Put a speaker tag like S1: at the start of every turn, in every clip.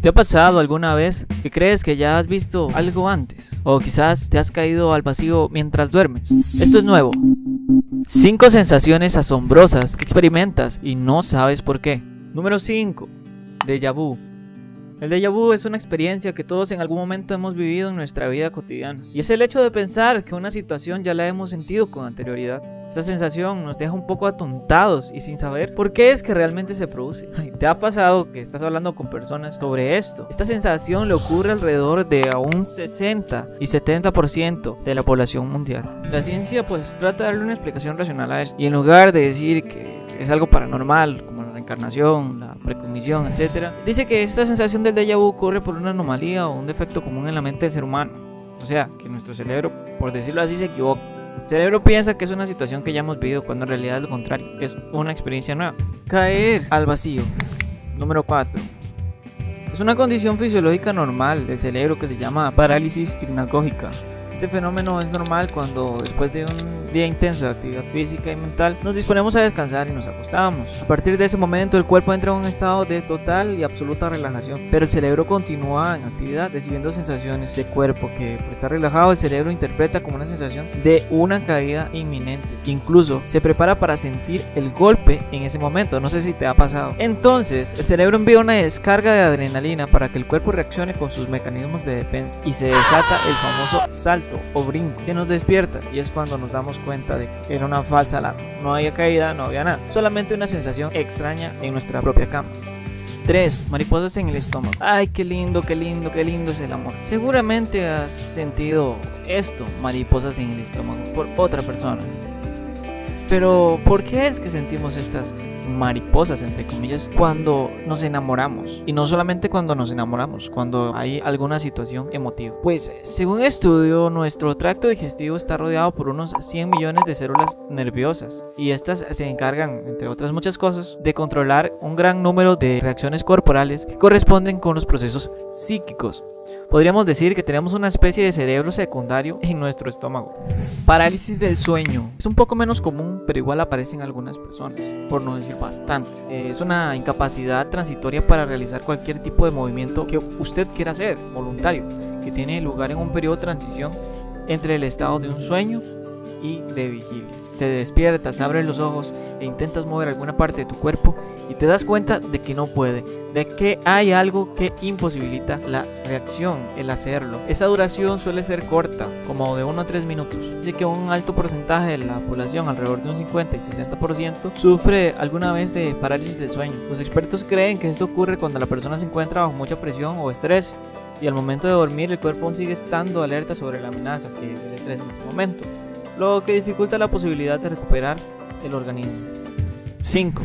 S1: ¿Te ha pasado alguna vez que crees que ya has visto algo antes? O quizás te has caído al vacío mientras duermes. Esto es nuevo. 5 sensaciones asombrosas que experimentas y no sabes por qué. Número 5. Déjà vu. El déjà vu es una experiencia que todos en algún momento hemos vivido en nuestra vida cotidiana. Y es el hecho de pensar que una situación ya la hemos sentido con anterioridad. Esta sensación nos deja un poco atontados y sin saber por qué es que realmente se produce. ¿Te ha pasado que estás hablando con personas sobre esto? Esta sensación le ocurre alrededor de a un 60 y 70% de la población mundial. La ciencia pues trata de darle una explicación racional a esto. Y en lugar de decir que es algo paranormal, como la reencarnación, la precognición, etc., dice que esta sensación del déjà vu ocurre por una anomalía o un defecto común en la mente del ser humano. O sea, que nuestro cerebro, por decirlo así, se equivoca. El cerebro piensa que es una situación que ya hemos vivido, cuando en realidad es lo contrario, es una experiencia nueva. Caer al vacío. Número 4. Es una condición fisiológica normal del cerebro que se llama parálisis hipnagógica. Este fenómeno es normal cuando, después de un día intenso de actividad física y mental, nos disponemos a descansar y nos acostamos. A partir de ese momento, el cuerpo entra en un estado de total y absoluta relajación, pero el cerebro continúa en actividad, recibiendo sensaciones de cuerpo que, por estar relajado, el cerebro interpreta como una sensación de una caída inminente. Incluso se prepara para sentir el golpe en ese momento. No sé si te ha pasado. Entonces, el cerebro envía una descarga de adrenalina para que el cuerpo reaccione con sus mecanismos de defensa y se desata el famoso salto o brinco que nos despierta, y es cuando nos damos cuenta de que era una falsa alarma. No había caída, no había nada, solamente una sensación extraña en nuestra propia cama. 3. Mariposas en el estómago. Ay, qué lindo, qué lindo, qué lindo es el amor. Seguramente has sentido esto, mariposas en el estómago, por otra persona. Pero, ¿por qué es que sentimos estas mariposas, entre comillas, cuando nos enamoramos? Y no solamente cuando nos enamoramos, cuando hay alguna situación emotiva. Pues, según estudio, nuestro tracto digestivo está rodeado por unos 100 millones de células nerviosas. Y estas se encargan, entre otras muchas cosas, de controlar un gran número de reacciones corporales que corresponden con los procesos psíquicos. Podríamos decir que tenemos una especie de cerebro secundario en nuestro estómago. Parálisis del sueño. Es un poco menos común, pero igual aparece en algunas personas, por no decir bastantes. Es una incapacidad transitoria para realizar cualquier tipo de movimiento que usted quiera hacer, voluntario, que tiene lugar en un periodo de transición entre el estado de un sueño y de vigilia. Te despiertas, abres los ojos e intentas mover alguna parte de tu cuerpo y te das cuenta de que no puede, de que hay algo que imposibilita la reacción, el hacerlo. Esa duración suele ser corta, como de 1 a 3 minutos. Así que un alto porcentaje de la población, alrededor de un 50 y 60%, sufre alguna vez de parálisis del sueño. Los expertos creen que esto ocurre cuando la persona se encuentra bajo mucha presión o estrés, y al momento de dormir el cuerpo aún sigue estando alerta sobre la amenaza que es el estrés en ese momento, lo que dificulta la posibilidad de recuperar el organismo. 5.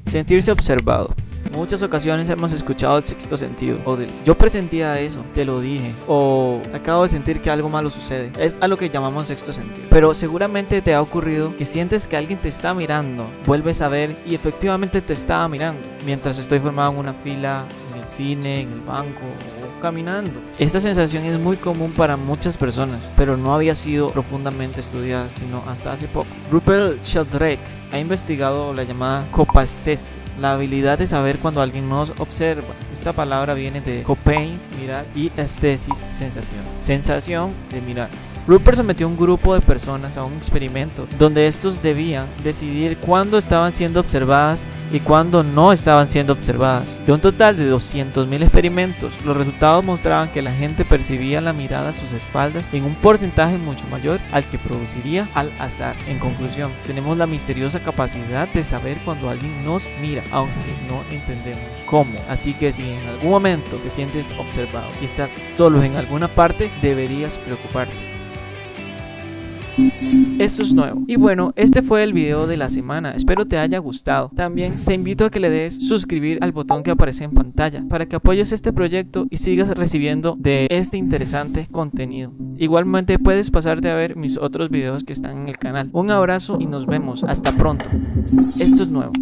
S1: Sentirse observado. En muchas ocasiones hemos escuchado el sexto sentido, o del yo presentía eso, te lo dije, o acabo de sentir que algo malo sucede. Es a lo que llamamos sexto sentido. Pero seguramente te ha ocurrido que sientes que alguien te está mirando, vuelves a ver y efectivamente te estaba mirando mientras estoy formado en una fila, en el cine, en el banco o caminando. Esta sensación es muy común para muchas personas, pero no había sido profundamente estudiada sino hasta hace poco. Rupert Sheldrake ha investigado la llamada copastesia, la habilidad de saber cuando alguien nos observa. Esta palabra viene de copein, mirar, y estesis, sensación de mirar. Rupert sometió a un grupo de personas a un experimento donde estos debían decidir cuándo estaban siendo observadas y cuándo no estaban siendo observadas. De un total de 200.000 experimentos, los resultados mostraban que la gente percibía la mirada a sus espaldas en un porcentaje mucho mayor al que produciría al azar. En conclusión, tenemos la misteriosa capacidad de saber cuando alguien nos mira, aunque no entendemos cómo. Así que si en algún momento te sientes observado y estás solo en alguna parte, deberías preocuparte. Esto es nuevo. Y bueno, este fue el video de la semana. Espero te haya gustado. También te invito a que le des suscribir al botón que aparece en pantalla para que apoyes este proyecto y sigas recibiendo de este interesante contenido. Igualmente puedes pasarte a ver mis otros videos que están en el canal. Un abrazo y nos vemos. Hasta pronto. Esto es nuevo.